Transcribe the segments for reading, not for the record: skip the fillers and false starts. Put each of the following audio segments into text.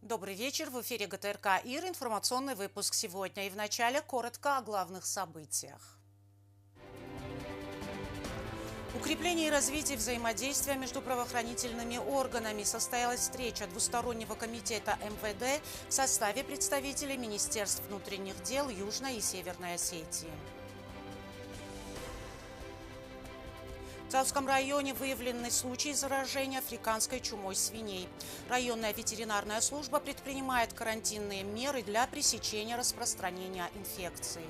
Добрый вечер. В эфире ГТРК ИР. Информационный выпуск сегодня. И вначале коротко о главных событиях. Укрепление и развитие взаимодействия между правоохранительными органами. Состоялась встреча двустороннего комитета МВД в составе представителей Министерств внутренних дел Южной и Северной Осетии. В Цавском районе выявлены случаи заражения африканской чумой свиней. Районная ветеринарная служба предпринимает карантинные меры для пресечения распространения инфекции.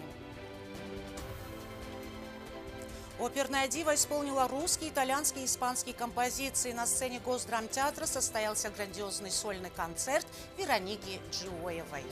Оперная дива исполнила русские, итальянские и испанские композиции. На сцене Госдрамтеатра состоялся грандиозный сольный концерт Вероники Джиоевой.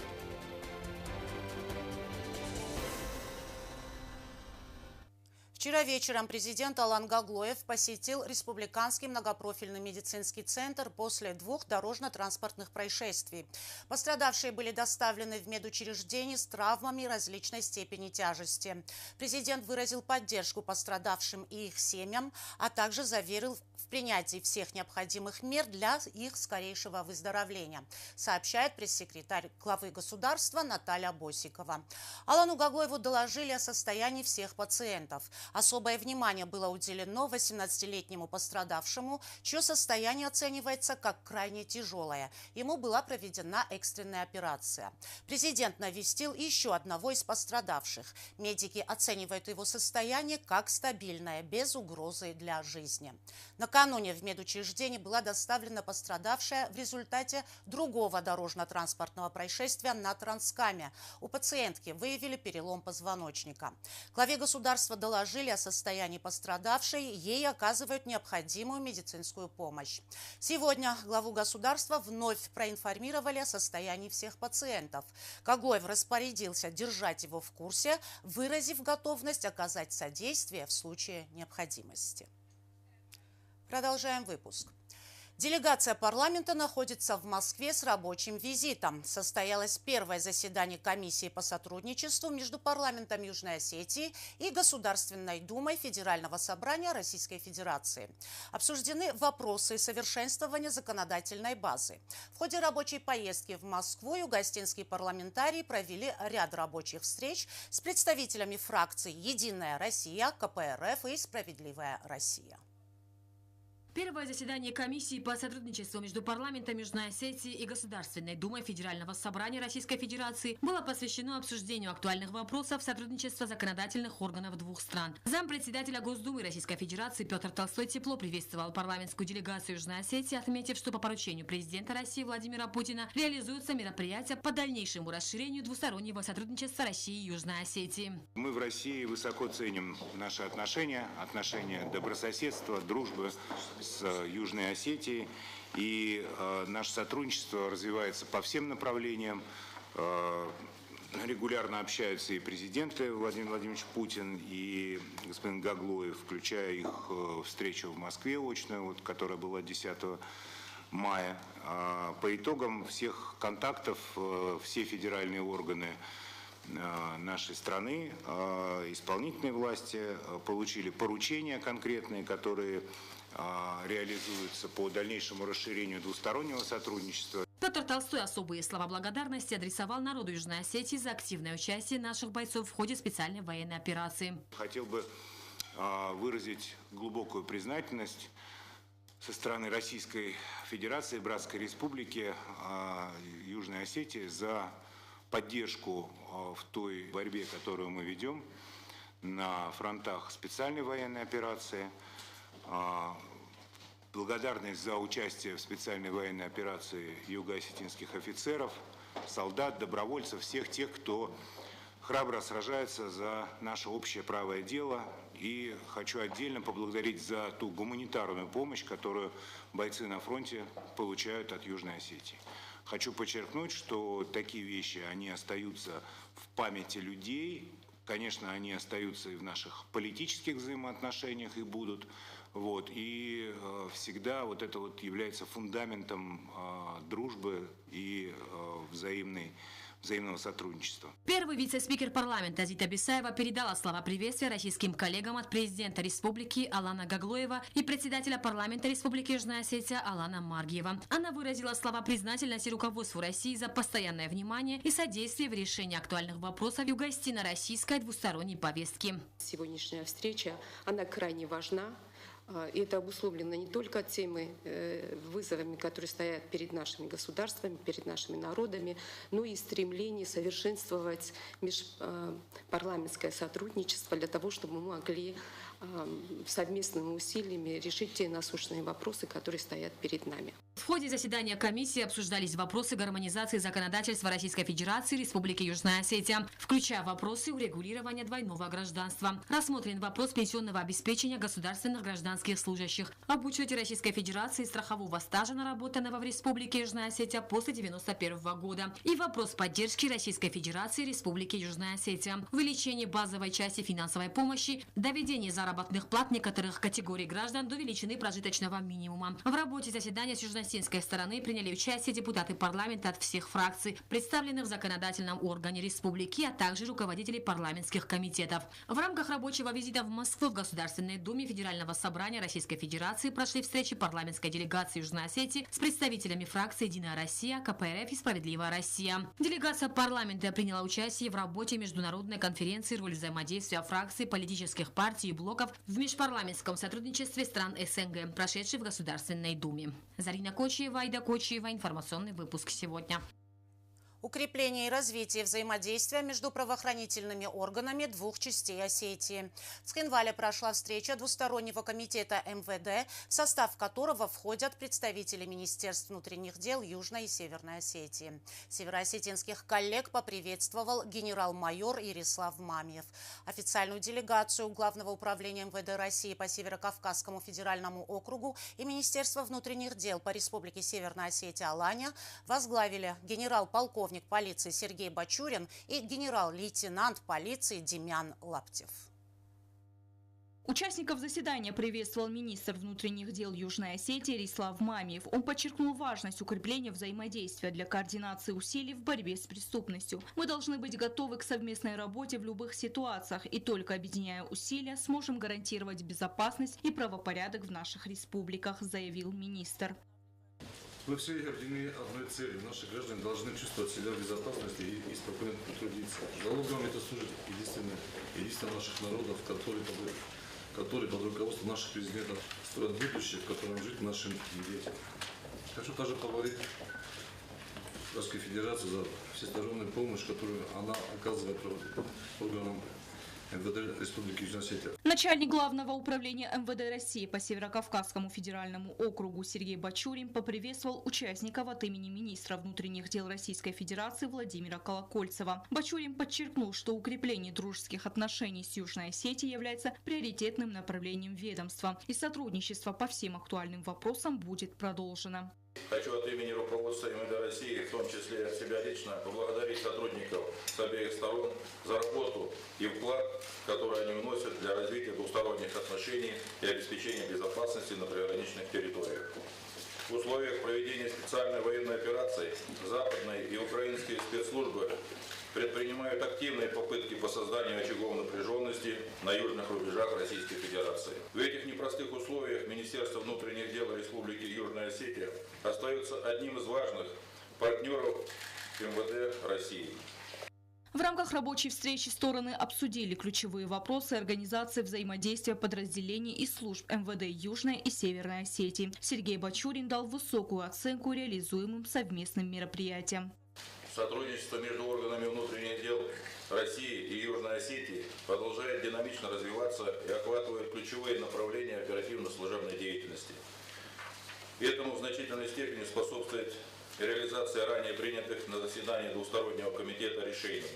Вчера вечером президент Алан Гаглоев посетил Республиканский многопрофильный медицинский центр после 2 дорожно-транспортных происшествий. Пострадавшие были доставлены в медучреждение с травмами различной степени тяжести. Президент выразил поддержку пострадавшим и их семьям, а также заверил в принятии всех необходимых мер для их скорейшего выздоровления, сообщает пресс-секретарь главы государства Наталья Босикова. Алану Гаглоеву доложили о состоянии всех пациентов. Особое внимание было уделено 18-летнему пострадавшему, чье состояние оценивается как крайне тяжелое. Ему была проведена экстренная операция. Президент навестил еще одного из пострадавших. Медики оценивают его состояние как стабильное, без угрозы для жизни. Накануне в медучреждение была доставлена пострадавшая в результате другого дорожно-транспортного происшествия на Транскаме. У пациентки выявили перелом позвоночника. Главе государства доложили о состоянии пострадавшей, ей оказывают необходимую медицинскую помощь. Сегодня главу государства вновь проинформировали о состоянии всех пациентов. Гаглоев распорядился держать его в курсе, выразив готовность оказать содействие в случае необходимости. Продолжаем выпуск. Делегация парламента находится в Москве с рабочим визитом. Состоялось первое заседание комиссии по сотрудничеству между парламентом Южной Осетии и Государственной Думой Федерального собрания Российской Федерации. Обсуждены вопросы совершенствования законодательной базы. В ходе рабочей поездки в Москву югоостинские парламентарии провели ряд рабочих встреч с представителями фракций «Единая Россия», КПРФ и «Справедливая Россия». Первое заседание комиссии по сотрудничеству между парламентом Южной Осетии и Государственной Думой Федерального собрания Российской Федерации было посвящено обсуждению актуальных вопросов сотрудничества законодательных органов двух стран. Зампредседателя Госдумы Российской Федерации Петр Толстой тепло приветствовал парламентскую делегацию Южной Осетии, отметив, что по поручению президента России Владимира Путина реализуются мероприятия по дальнейшему расширению двустороннего сотрудничества России и Южной Осетии. Мы в России высоко ценим наши отношения добрососедства, дружбы с Южной Осетией, и наше сотрудничество развивается по всем направлениям. Регулярно общаются и президенты Владимир Владимирович Путин и господин Гаглоев, включая их встречу в Москве очную, которая была 10 мая. По итогам всех контактов все федеральные органы нашей страны, исполнительные власти получили поручения конкретные, которые реализуются по дальнейшему расширению двустороннего сотрудничества. Петр Толстой особые слова благодарности адресовал народу Южной Осетии за активное участие наших бойцов в ходе специальной военной операции. Хотел бы выразить глубокую признательность со стороны Российской Федерации, Братской Республики Южной Осетии за поддержку в той борьбе, которую мы ведем на фронтах специальной военной операции. Благодарность за участие в специальной военной операции юго-осетинских офицеров, солдат, добровольцев, всех тех, кто храбро сражается за наше общее правое дело. И хочу отдельно поблагодарить за ту гуманитарную помощь, которую бойцы на фронте получают от Южной Осетии. Хочу подчеркнуть, что такие вещи, они остаются в памяти людей. Конечно, они остаются и в наших политических взаимоотношениях и будут. И всегда это является фундаментом дружбы и взаимной взаимного сотрудничества. Первый вице-спикер парламента Зита Бисаева передала слова приветствия российским коллегам от президента республики Алана Гаглоева и председателя парламента Республики Южная Осетия Алана Маргиева. Она выразила слова признательности руководству России за постоянное внимание и содействие в решении актуальных вопросов юго-российской двусторонней повестки. Сегодняшняя встреча, она крайне важна. И это обусловлено не только теми вызовами, которые стоят перед нашими государствами, перед нашими народами, но и стремление совершенствовать межпарламентское сотрудничество для того, чтобы мы могли совместными усилиями решить те насущные вопросы, которые стоят перед нами. В ходе заседания комиссии обсуждались вопросы гармонизации законодательства Российской Федерации и Республики Южная Осетия, включая вопросы урегулирования двойного гражданства. Рассмотрен вопрос пенсионного обеспечения государственных гражданских служащих, об учете Российской Федерации страхового стажа, наработанного в Республике Южная Осетия после 1991 года, и вопрос поддержки Российской Федерации и Республики Южная Осетия, увеличение базовой части финансовой помощи, доведение заработных плат некоторых категорий граждан до величины прожиточного минимума. В работе заседания с южноосетинской стороны приняли участие депутаты парламента от всех фракций, представленных в законодательном органе республики, а также руководители парламентских комитетов. В рамках рабочего визита в Москву в Государственной Думе Федерального собрания Российской Федерации прошли встречи парламентской делегации Южной Осетии с представителями фракций «Единая Россия», КПРФ и «Справедливая Россия». Делегация парламента приняла участие в работе международной конференции «Роль взаимодействия фракций, политических партий и блоков в межпарламентском сотрудничестве стран СНГ», прошедшей в Государственной Думе. Зарина Кочиева, Айда Кочиева. Информационный выпуск сегодня. Укрепление и развитие взаимодействия между правоохранительными органами двух частей Осетии. В Цхинвале прошла встреча двустороннего комитета МВД, в состав которого входят представители Министерств внутренних дел Южной и Северной Осетии. Североосетинских коллег поприветствовал генерал-майор Ярислав Мамиев. Официальную делегацию Главного управления МВД России по Северо-Кавказскому федеральному округу и Министерства внутренних дел по Республике Северная Осетия Аланя возглавили генерал-полковник полиции Сергей Бачурин и генерал-лейтенант полиции Демьян Лаптев. Участников заседания приветствовал министр внутренних дел Южной Осетии Ярислав Мамиев. Он подчеркнул важность укрепления взаимодействия для координации усилий в борьбе с преступностью. Мы должны быть готовы к совместной работе в любых ситуациях, и только объединяя усилия сможем гарантировать безопасность и правопорядок в наших республиках, заявил министр. Мы все объединены одной целью. Наши граждане должны чувствовать себя в безопасности и спокойно трудиться. Залогом это служит единство наших народов, которые под руководством наших президентов строят будущее, в котором жить нашим детям. Хочу также поблагодарить Российской Федерации за всестороннюю помощь, которую она оказывает органам МВД Республики Южная Осетия. Начальник Главного управления МВД России по Северо-Кавказскому федеральному округу Сергей Бачурин поприветствовал участников от имени министра внутренних дел Российской Федерации Владимира Колокольцева. Бачурин подчеркнул, что укрепление дружеских отношений с Южной Осетией является приоритетным направлением ведомства, и сотрудничество по всем актуальным вопросам будет продолжено. Хочу от имени руководства МВД России, в том числе от себя лично, поблагодарить сотрудников с обеих сторон за работу и вклад, который они вносят для развития двусторонних отношений и обеспечения безопасности на приграничных территориях. В условиях проведения специальной военной операции западные и украинские спецслужбы предпринимают активные попытки по созданию очагов напряженности на южных рубежах Российской Федерации. В этих непростых условиях Министерство внутренних дел Республики Южная Осетия остается одним из важных партнеров МВД России. В рамках рабочей встречи стороны обсудили ключевые вопросы организации взаимодействия подразделений и служб МВД Южной и Северной Осетии. Сергей Бачурин дал высокую оценку реализуемым совместным мероприятиям. Сотрудничество между органами внутренних дел России и Южной Осетии продолжает динамично развиваться и охватывает ключевые направления оперативно-служебной деятельности. Этому в значительной степени способствует реализация ранее принятых на заседании двустороннего комитета решений.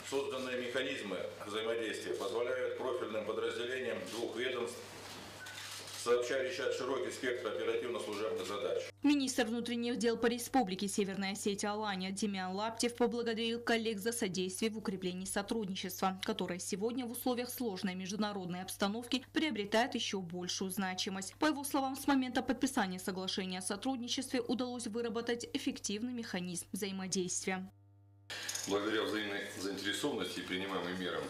Созданные механизмы взаимодействия позволяют профильным подразделениям двух ведомств сообща решать широкий спектр оперативно-служебных задач. Министр внутренних дел по Республике Северная Осетия Аланя Демьян Лаптев поблагодарил коллег за содействие в укреплении сотрудничества, которое сегодня в условиях сложной международной обстановки приобретает еще большую значимость. По его словам, с момента подписания соглашения о сотрудничестве удалось выработать эффективный механизм взаимодействия. Благодаря взаимной заинтересованности и принимаемым мерам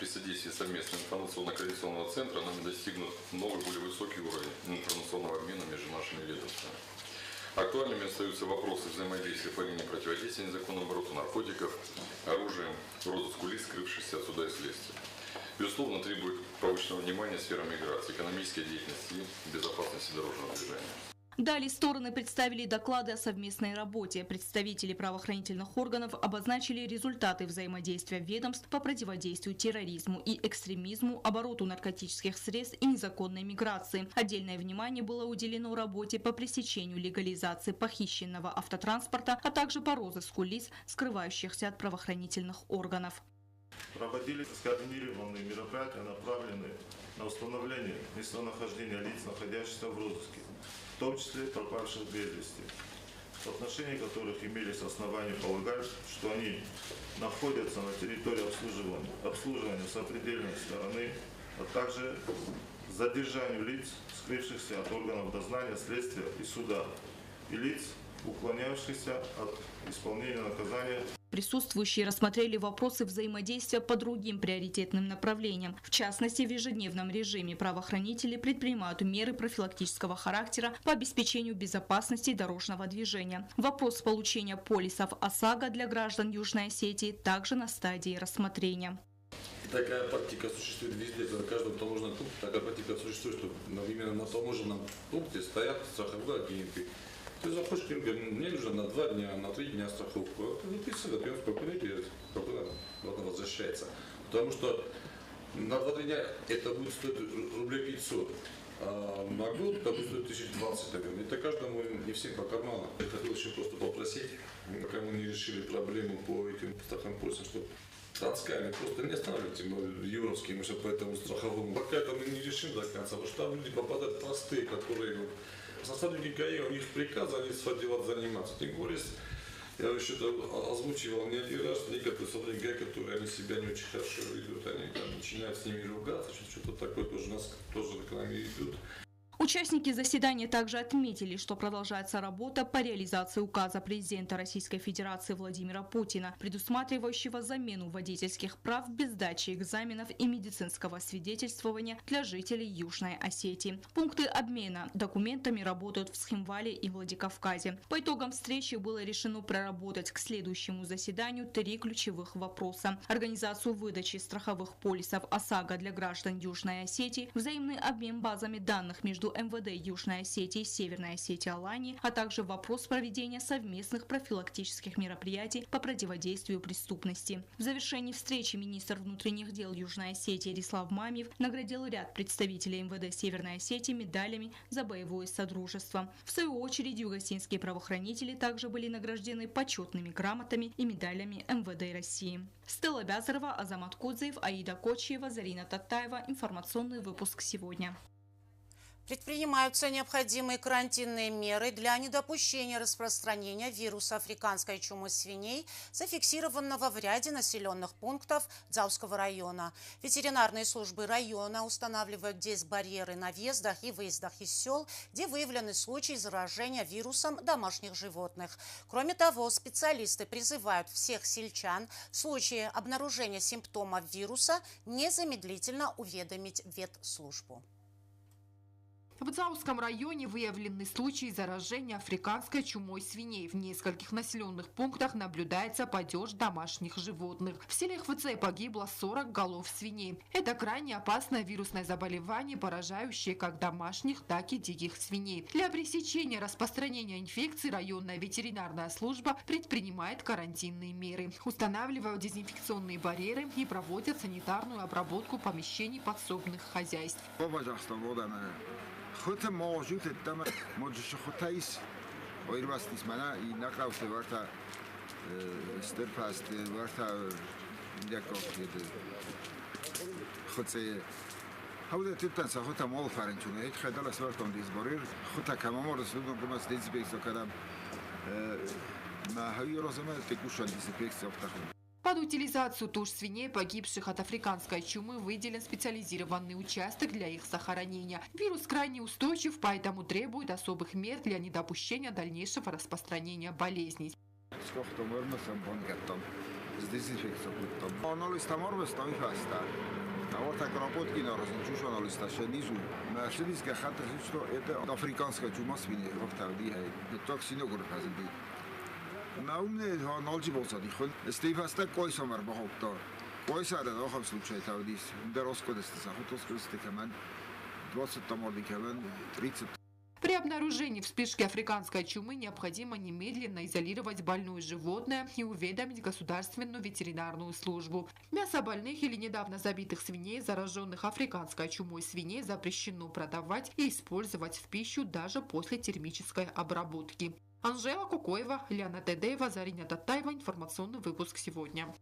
при содействии совместного информационно-координационного центра нам достигнут новый, более высокий уровень информационного обмена между нашими ведомствами. Актуальными остаются вопросы взаимодействия по линии противодействия незаконному обороту наркотиков, оружием, розыску лиц, скрывшихся от суда и следствия. Безусловно, требует повышенного внимания сфера миграции, экономической деятельности и безопасности дорожного движения. Далее стороны представили доклады о совместной работе. Представители правоохранительных органов обозначили результаты взаимодействия ведомств по противодействию терроризму и экстремизму, обороту наркотических средств и незаконной миграции. Отдельное внимание было уделено работе по пресечению легализации похищенного автотранспорта, а также по розыску лиц, скрывающихся от правоохранительных органов. Проводили скоординированные мероприятия, направленные на установление местонахождения лиц, находящихся в розыске, в том числе пропавших без вести, в отношении которых имелись основания полагать, что они находятся на территории обслуживания сопредельной стороны, а также задержанию лиц, скрывшихся от органов дознания, следствия и суда, и лиц, уклоняющихся от исполнения наказания. Присутствующие рассмотрели вопросы взаимодействия по другим приоритетным направлениям. В частности, в ежедневном режиме правоохранители предпринимают меры профилактического характера по обеспечению безопасности дорожного движения. Вопрос получения полисов ОСАГО для граждан Южной Осетии также на стадии рассмотрения. Такая практика существует везде, на каждом таможенном пункте такая практика существует, что именно на таможенном пункте стоят страховые агенты. Ты заходишь, мне нужно на 2 дня, на 3 дня страховку. Ты выписываешь, он спокойно берет, спокойно возвращается. Потому что на 2-3 дня это будет стоить рублей 500, а на год это будет стоить 1020. Это каждому, не всем по карману. Я хотел еще просто попросить, пока мы не решили проблему по этим страховым полисам, чтобы танцками просто не останавливайте юровские, мы по этому страховому. Пока это мы не решим до конца, потому что там люди попадают простые, которые... Составники ГАИ, у них приказ, они своим делом заниматься. Тем более, я еще озвучивал не один раз, некоторые сотрудники ГАИ, которые они себя не очень хорошо ведут, они там начинают с ними ругаться, что-то такое тоже у нас тоже к нам идут. Участники заседания также отметили, что продолжается работа по реализации указа президента Российской Федерации Владимира Путина, предусматривающего замену водительских прав без сдачи экзаменов и медицинского свидетельствования для жителей Южной Осетии. Пункты обмена документами работают в Схимвале и Владикавказе. По итогам встречи было решено проработать к следующему заседанию 3 ключевых вопроса: организацию выдачи страховых полисов ОСАГО для граждан Южной Осетии, взаимный обмен базами данных между МВД Южной Осетии и Северной Осетии Алании, а также вопрос проведения совместных профилактических мероприятий по противодействию преступности. В завершении встречи министр внутренних дел Южной Осетии Рислав Мамиев наградил ряд представителей МВД Северной Осетии медалями за боевое содружество. В свою очередь, югосинские правоохранители также были награждены почетными грамотами и медалями МВД России. Стелла Бязарова, Азамат Кудзеев, Аида Кочиева, Зарина Татаева. Информационный выпуск сегодня. Предпринимаются необходимые карантинные меры для недопущения распространения вируса африканской чумы свиней, зафиксированного в ряде населенных пунктов Дзауского района. Ветеринарные службы района устанавливают здесь барьеры на въездах и выездах из сел, где выявлены случаи заражения вирусом домашних животных. Кроме того, специалисты призывают всех сельчан в случае обнаружения симптомов вируса незамедлительно уведомить ветслужбу. В Дзауском районе выявлены случаи заражения африканской чумой свиней. В нескольких населенных пунктах наблюдается падеж домашних животных. В селе Хвыцей погибло 40 голов свиней. Это крайне опасное вирусное заболевание, поражающее как домашних, так и диких свиней. Для пресечения распространения инфекции районная ветеринарная служба предпринимает карантинные меры. Устанавливают дезинфекционные барьеры и проводят санитарную обработку помещений подсобных хозяйств. خودت موجود دم موجش خودتایس ویروسیس منه این نقاوته ورتا استرفاست ورتا دیکوکید خودت هوده تبتن سخوتا مال فرنچونه یک خدال سوارتون دیزباریر خودتا کمامور سودون کماس دیزبیکس کردم ما هایی روزمه تکوشان دیزبیکس افتخم. Под утилизацию туш свиней, погибших от африканской чумы, выделен специализированный участок для их захоронения. Вирус крайне устойчив, поэтому требует особых мер для недопущения дальнейшего распространения болезней. с дезинфекцией. Он листамор стоит фаста. А вот так работки на различу, он листаше низу. На шведская хата, что это африканская чума свинья. Вот так дихает. Токсины городазби. На умные он алжиболса дихон. Стефаста койсомар бахоптор. Койсара в этом случае тавдис. Дороскодесты сахутоскодесты каман. 20 таморди каман. 30. При обнаружении вспышки африканской чумы необходимо немедленно изолировать больное животное и уведомить государственную ветеринарную службу. Мясо больных или недавно забитых свиней, зараженных африканской чумой свиней, запрещено продавать и использовать в пищу даже после термической обработки. Анжела Кукоева, Лиана Тедеева, Зарина Татаева. Информационный выпуск сегодня.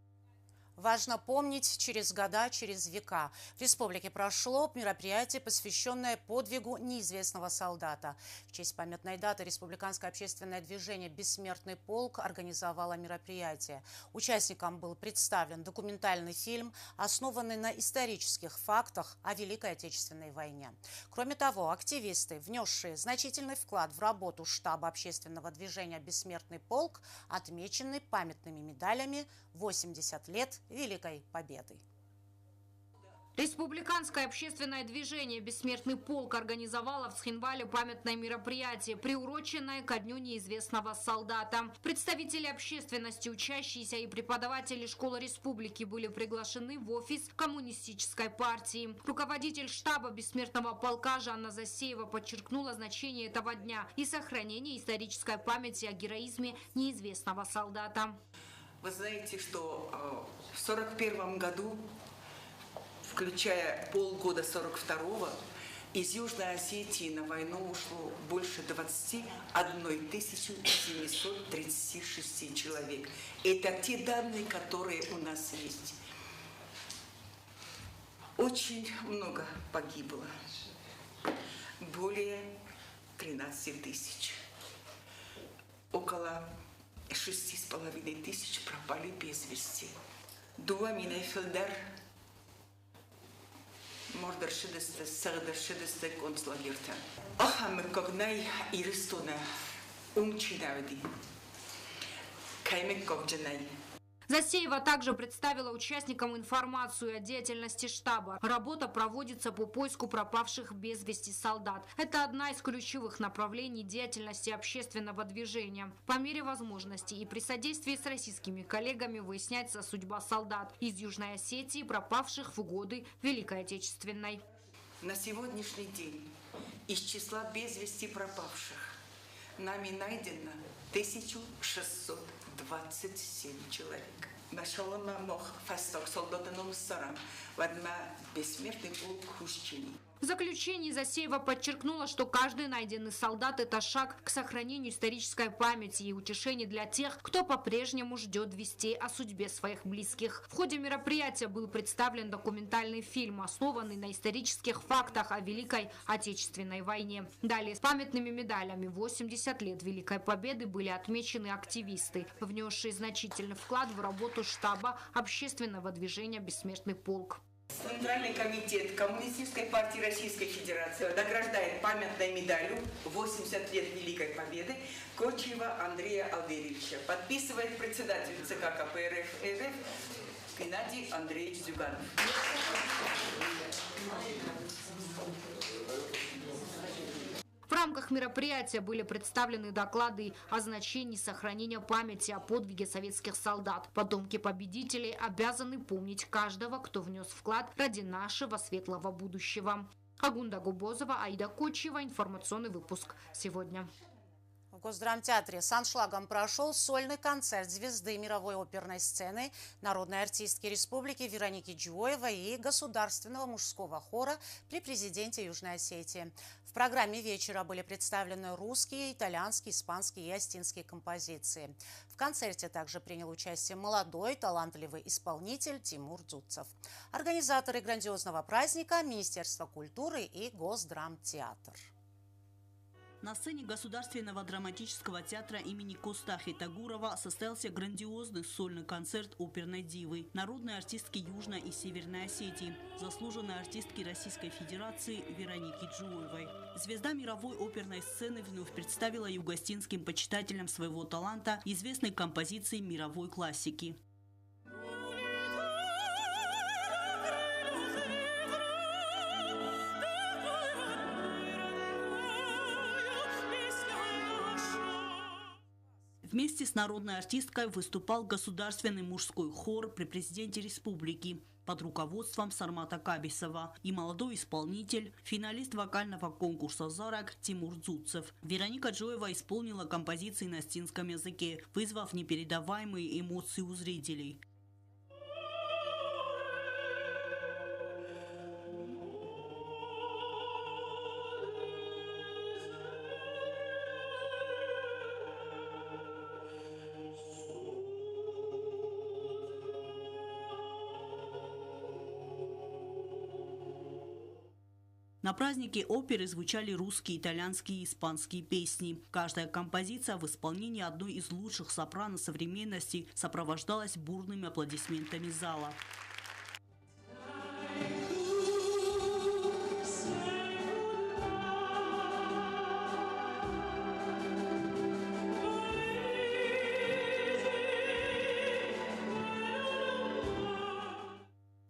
Важно помнить через года, через века. В республике прошло мероприятие, посвященное подвигу неизвестного солдата. В честь памятной даты республиканское общественное движение «Бессмертный полк» организовало мероприятие. Участникам был представлен документальный фильм, основанный на исторических фактах о Великой Отечественной войне. Кроме того, активисты, внесшие значительный вклад в работу штаба общественного движения «Бессмертный полк», отмечены памятными медалями «80 лет Великой Победы». Республиканское общественное движение «Бессмертный полк» организовало в Цхинвале памятное мероприятие, приуроченное ко Дню неизвестного солдата. Представители общественности, учащиеся и преподаватели школы республики были приглашены в офис Коммунистической партии. Руководитель штаба «Бессмертного полка» Жанна Засеева подчеркнула значение этого дня и сохранение исторической памяти о героизме неизвестного солдата. Вы знаете, что в 1941 году, включая полгода 1942-го, из Южной Осетии на войну ушло больше 21 736 человек. Это те данные, которые у нас есть. Очень много погибло. Более 13 тысяч. Около 6,5 тысяч пропали без вести. Дуа Минефельдер, Мордер Шедесте, Сагдер Шедесте, концлагерта. Ахам Когнай Иристона, Умчинавди, Каймек Когджанай. Засеева также представила участникам информацию о деятельности штаба. Работа проводится по поиску пропавших без вести солдат. Это одна из ключевых направлений деятельности общественного движения. По мере возможности и при содействии с российскими коллегами выясняется судьба солдат из Южной Осетии, пропавших в годы Великой Отечественной. На сегодняшний день из числа без вести пропавших нами найдено 1627 человек. Нашалама мох фасток солдатаном сарам, вадма бессмертный полк хущини. В заключении Засеева подчеркнула, что каждый найденный солдат – это шаг к сохранению исторической памяти и утешение для тех, кто по-прежнему ждет вестей о судьбе своих близких. В ходе мероприятия был представлен документальный фильм, основанный на исторических фактах о Великой Отечественной войне. Далее с памятными медалями 80 лет Великой Победы были отмечены активисты, внесшие значительный вклад в работу штаба общественного движения «Бессмертный полк». Центральный комитет Коммунистической партии Российской Федерации награждает памятной медалью 80 лет Великой Победы Кочева Андрея Алверевича. Подписывает председатель ЦК КПРФ РФ Геннадий Андреевич Зюганов. В рамках мероприятия были представлены доклады о значении сохранения памяти о подвиге советских солдат. Потомки победителей обязаны помнить каждого, кто внес вклад ради нашего светлого будущего. Агунда Губозова, Аида Кочева. Информационный выпуск сегодня. В Госдрамтеатре с аншлагом прошел сольный концерт звезды мировой оперной сцены, народной артистки республики Вероники Джуоевой и государственного мужского хора при президенте Южной Осетии. В программе вечера были представлены русские, итальянские, испанские и остинские композиции. В концерте также принял участие молодой, талантливый исполнитель Тимур Дзудцев. Организаторы грандиозного праздника – Министерство культуры и Госдрамтеатр. На сцене Государственного драматического театра имени Костахи Тагурова состоялся грандиозный сольный концерт оперной дивы, народной артистки Южной и Северной Осетии, заслуженной артистки Российской Федерации Вероники Джуоевой. Звезда мировой оперной сцены вновь представила югостинским почитателям своего таланта известной композиции мировой классики. Вместе с народной артисткой выступал государственный мужской хор при президенте республики под руководством Сармата Кабисова и молодой исполнитель, финалист вокального конкурса «Зарак» Тимур Дзуцев. Вероника Джоева исполнила композиции на остинском языке, вызвав непередаваемые эмоции у зрителей. На празднике оперы звучали русские, итальянские и испанские песни. Каждая композиция в исполнении одной из лучших сопрано современности сопровождалась бурными аплодисментами зала.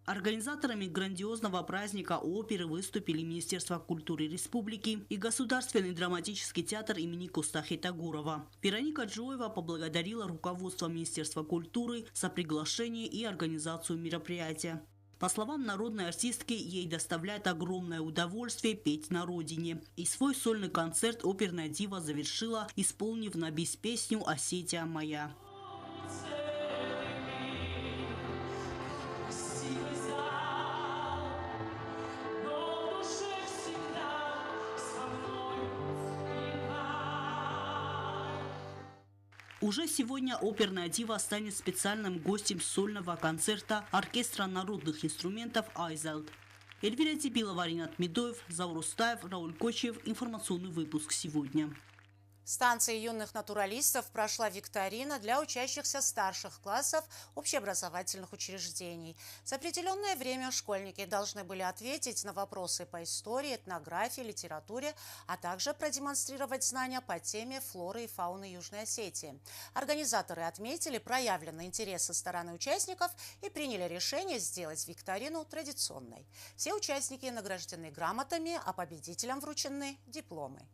Организаторами грандиозного праздника оперы выступили Министерство культуры Республики и Государственный драматический театр имени Костахи Тагурова. Вероника Джоева поблагодарила руководство Министерства культуры за приглашение и организацию мероприятия. По словам народной артистки, ей доставляет огромное удовольствие петь на родине. И свой сольный концерт оперная дива завершила, исполнив на бис песню «Осетия моя». Уже сегодня оперная дива станет специальным гостем сольного концерта оркестра народных инструментов «Айзелд». Эльвира Тибилова, Ринат Медоев, Заур Устаев, Рауль Кочев. Информационный выпуск сегодня. В станции юных натуралистов прошла викторина для учащихся старших классов общеобразовательных учреждений. За определенное время школьники должны были ответить на вопросы по истории, этнографии, литературе, а также продемонстрировать знания по теме флоры и фауны Южной Осетии. Организаторы отметили проявленный интерес со стороны участников и приняли решение сделать викторину традиционной. Все участники награждены грамотами, а победителям вручены дипломы.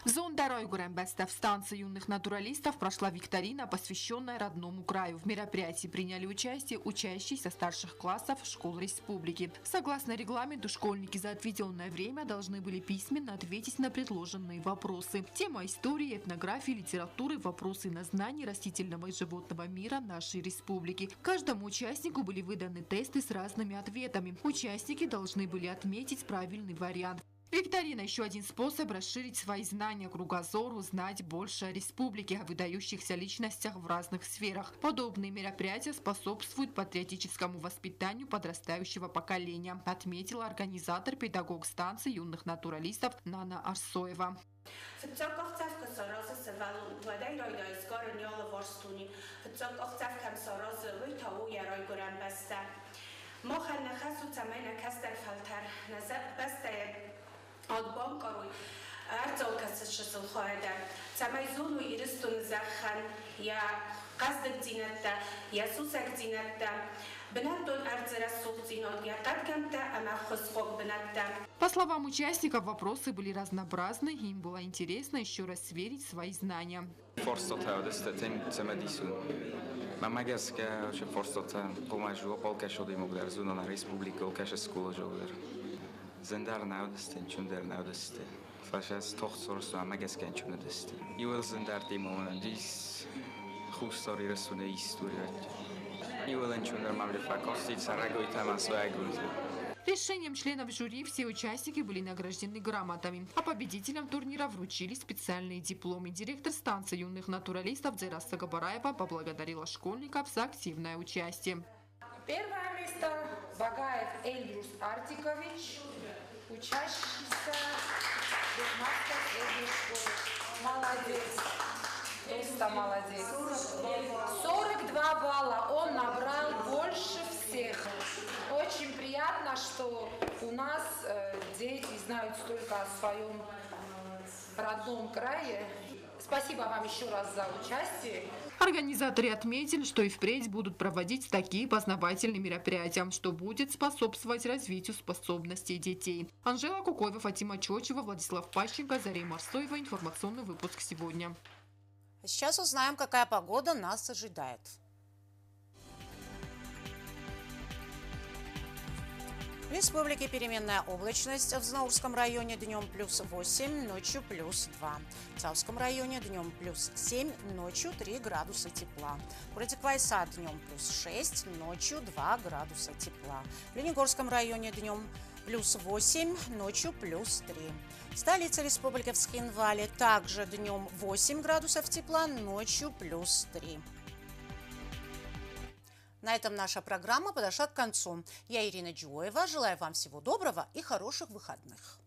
Зондарой Гурембеста в станции юных натуралистов прошла викторина, посвященная родному краю. В мероприятии приняли участие учащиеся старших классов школ республики. Согласно регламенту, школьники за отведенное время должны были письменно ответить на предложенные вопросы. Тема истории, этнографии, литературы, вопросы на знания растительного и животного мира нашей республики. Каждому участнику были выданы тесты с разными ответами. Участники должны были отметить правильный вариант. Викторина – еще один способ расширить свои знания, кругозор, узнать больше о республике, о выдающихся личностях в разных сферах. Подобные мероприятия способствуют патриотическому воспитанию подрастающего поколения, отметила организатор, педагог станции юных натуралистов Нана Арсоева. Adbankaroy Artzolkasışısıl xoyadar. Samay-zonu iristun zakhan ya qazdik zinatda ya susak zinatda. Бнаттон арцерасул зинот я каткамта ама хосхок бнатта. По словам участников, вопросы были разнообразны, и им было интересно еще раз сверить свои знания. Zendar naudestin, chunder naudestin. Fashas tochtsoros wa magesken chunedestin. Iwel zendar timon dis khustori resune история. Iwel chunder mavle fakostit saragoi tamaswagut. Решением членов жюри все участники были награждены грамотами, а победителям турнира вручили специальные дипломы. Директор станции юных натуралистов Дзерас Сагабараева поблагодарила школьников за активное участие. Первое место Багаев Эльбрус Артикович, учащийся 15-й средней школы. Молодец. Просто молодец. 42 балла. Он набрал больше всех. Очень приятно, что у нас дети знают столько о своем родном крае. Спасибо вам еще раз за участие. Организаторы отметили, что и впредь будут проводить такие познавательные мероприятия, что будет способствовать развитию способностей детей. Анжела Кукоева, Фатима Чочева, Владислав Пащенко, Зарей Марстоева. Информационный выпуск сегодня. Сейчас узнаем, какая погода нас ожидает. В республике переменная облачность. В Знаурском районе днем плюс 8, ночью плюс 2. В Цавском районе днем плюс 7, ночью 3 градуса тепла. В городе Квайса днем плюс 6, ночью 2 градуса тепла. В Ленигорском районе днем плюс 8, ночью плюс 3. В столице республики в Схинвале также днем 8 градусов тепла, ночью плюс 3. На этом наша программа подошла к концу. Я Ирина Джуева. Желаю вам всего доброго и хороших выходных.